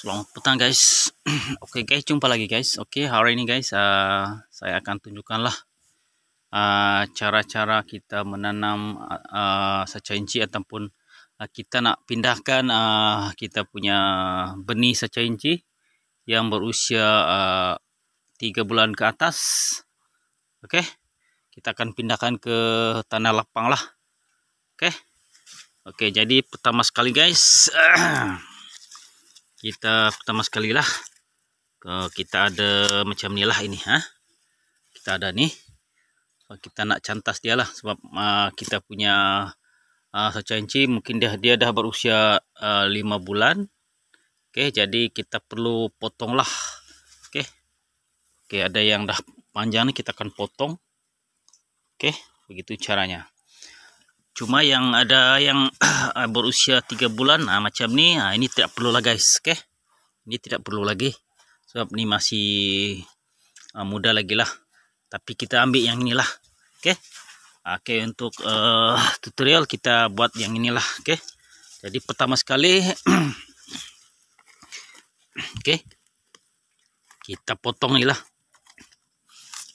Selamat petang guys. Oke guys, jumpa lagi guys. Oke, hari ini guys, saya akan tunjukkanlah cara-cara kita menanam sacainci ataupun kita nak pindahkan kita punya benih sacainci yang berusia 3 bulan ke atas. Oke, kita akan pindahkan ke tanah lapang lah. Oke, jadi pertama sekali guys. Kita ada macam ni lah ini, kita ada nih. Kita nak cantas dia lah sebab kita punya sacainci mungkin dia dah berusia 5 bulan. Oke, jadi kita perlu potong lah. Oke, ada yang dah panjang nih, kita akan potong. Oke, begitu caranya. Cuma yang ada yang berusia 3 bulan macam ni, ini tidak perlu lah guys. Oke, ini tidak perlu lagi sebab ini masih muda lagi lah. Tapi kita ambil yang inilah. Oke, untuk tutorial kita buat yang inilah. Oke, jadi pertama sekali oke, kita potong inilah.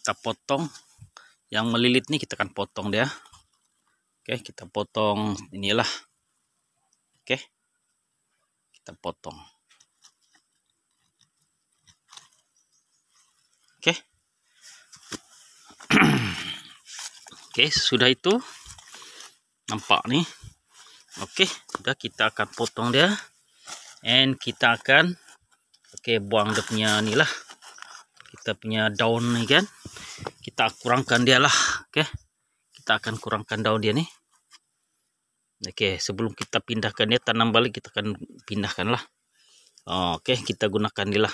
Kita potong yang melilit nih, kita akan potong dia. Oke, kita potong inilah. Oke, kita potong. Oke. Oke, sudah itu nampak nih. Oke, sudah, kita akan potong dia, and kita akan buang dia punya inilah, kita punya daun nih kan, kita kurangkan dia lah. Oke, kita akan kurangkan daun dia nih. Oke, sebelum kita pindahkan dia tanam balik, kita akan pindahkan lah. Oke, kita gunakan dia lah,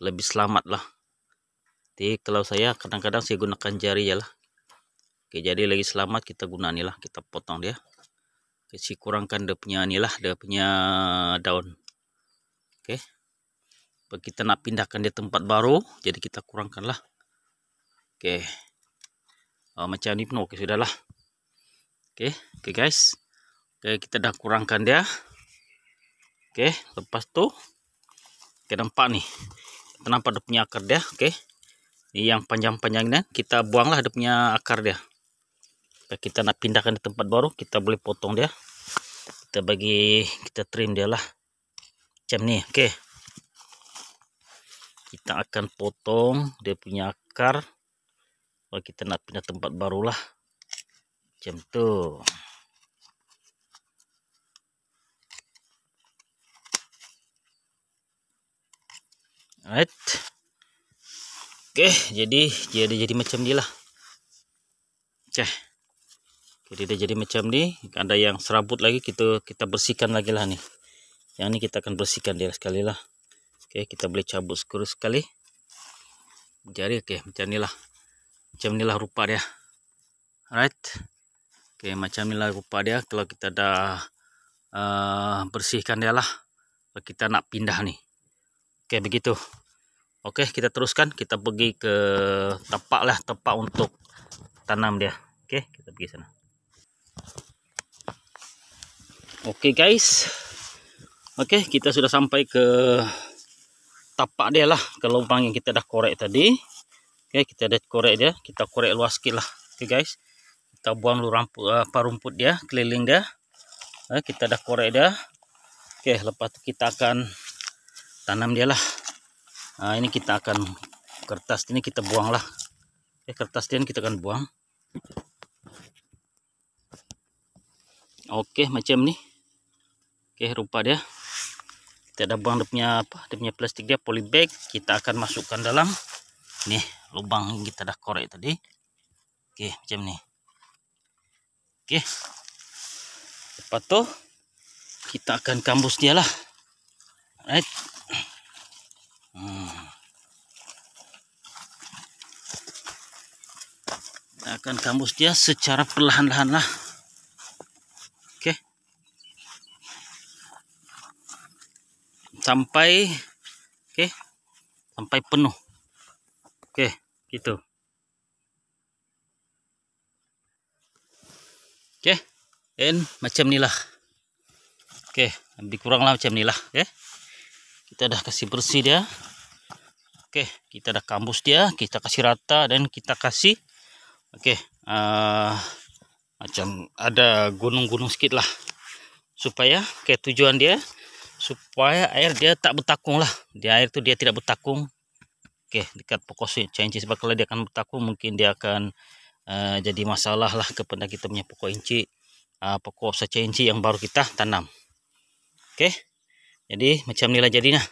lebih selamat lah. Jadi kalau saya kadang-kadang saya gunakan jari ya lah. Oke, jadi lagi selamat kita guna nih lah, kita potong dia. Kasih kurangkan dia punya inilah, dia punya daun. Oke, kita nak pindahkan dia tempat baru, jadi kita kurangkan lah. Oke, macam ni pun oke, sudah lah. Oke guys. Oke, kita dah kurangkan dia. Oke, lepas tu kita nampak nih, kita nampak dia punya akar dia. Oke, ini yang panjang-panjangnya kita buanglah dia punya akar dia. Kita nak pindahkan di tempat baru, kita boleh potong dia, kita trim dia lah macam ni. Oke, kita akan potong dia punya akar. Kalau kita nak pindah tempat baru lah macam tu. Alright. Oke, jadi macam ni lah. Oke, jadi dia jadi macam ni. Ada yang serabut lagi, kita bersihkan lagi lah nih. Yang ini kita akan bersihkan dia sekali lah. Oke, kita boleh cabut sekali. Jadi macam ni lah. Macam ni lah rupa dia. Alright. Oke, macam ni lah rupa dia. Kalau kita dah bersihkan dia lah, kita nak pindah nih. Oke, begitu. Oke, kita teruskan. Kita pergi ke tapak lah, tapak untuk tanam dia. Oke, kita pergi sana. Oke guys. Oke, kita sudah sampai ke tapak dia lah, ke lubang yang kita dah korek tadi. Oke, kita dah korek dia, kita korek luas sikit lah. Oke guys, kita buang dulu rumput dia, keliling dia. Kita dah korek dia. Oke, lepas itu kita akan tanam dia lah. Ini kita akan, kertas ini kita buang lah. Kertas dia kita akan buang. Oke, macam ni. Oke, rupa dia. Kita dah buang dia punya plastik dia, polybag. Kita akan masukkan dalam nih lubang yang kita dah korek tadi. Oke, macam ni. Oke, lepas tu kita akan kambus dia lah. Right. Kita akan kambus dia secara perlahan-lahan lah. Oke, sampai penuh. Oke, gitu. Oke, dan macam ni lah. Oke, lebih kurang lah macam ni lah. Kita dah kasih bersih dia. Oke, kita dah kambus dia, kita kasih rata dan kita kasih macam ada gunung-gunung sedikit lah, supaya tujuan dia supaya air dia tak bertakung lah. Di air tu dia tidak bertakung. Dekat pokok cengkeh, sebab kalau dia akan bertakung mungkin dia akan jadi masalah lah kepada kita punya pokok inci, pokok cengkeh yang baru kita tanam. Jadi macam ni lah jadinya.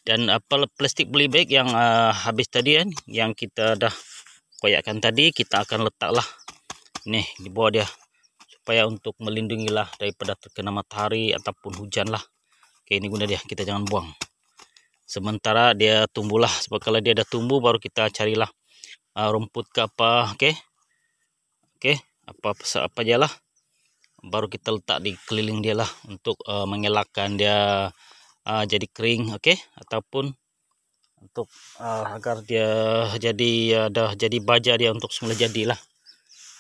Dan plastik beli bag yang habis tadi kan, yang kita dah koyakkan tadi, kita akan letaklah nih di bawah dia, supaya untuk melindungi lah daripada terkena matahari ataupun hujan lah. Ini guna dia, kita jangan buang sementara dia tumbuhlah, sebab kalau dia dah tumbuh baru kita carilah rumput ke apa, apa aja lah, baru kita letak di keliling dia lah, untuk mengelakkan dia jadi kering, ataupun untuk agar dia jadi baja dia untuk semula jadilah.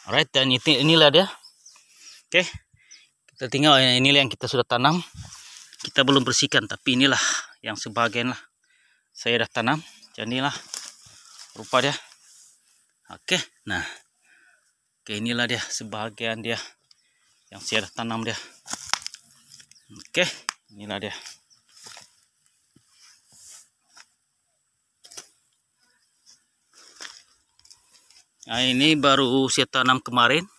Alright, dan inilah dia. Kita tinggal inilah yang kita sudah tanam. Kita belum bersihkan, tapi inilah yang sebagian lah saya dah tanam. Jadi inilah rupa dia. Nah, inilah dia sebagian dia yang saya dah tanam dia. Inilah dia. Nah, ini baru saya tanam kemarin.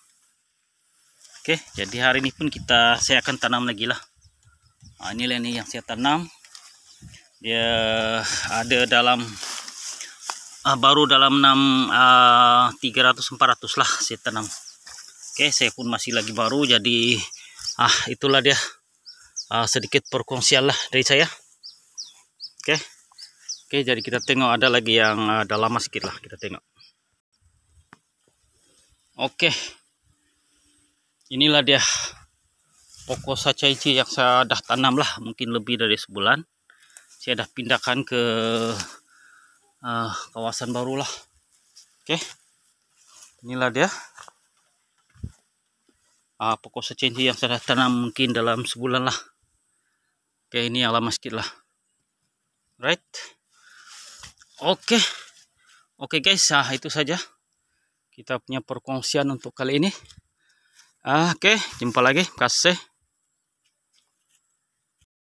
Jadi hari ini pun saya akan tanam lagi lah. Nah, inilah nih yang saya tanam. Dia ada dalam baru dalam 300-400 lah saya tanam. Saya pun masih lagi baru, jadi itulah dia sedikit perkongsian lah dari saya. Jadi kita tengok ada lagi yang dah lama sedikit lah, kita tengok. Inilah dia pokok cengkeh yang saya dah tanam lah, mungkin lebih dari sebulan. Saya dah pindahkan ke kawasan baru lah. Inilah dia pokok cengkeh yang saya dah tanam mungkin dalam sebulan lah. Ini yang lama sedikit lah. Right. Guys, itu saja kita punya perkongsian untuk kali ini. Jumpa lagi. Terima kasih.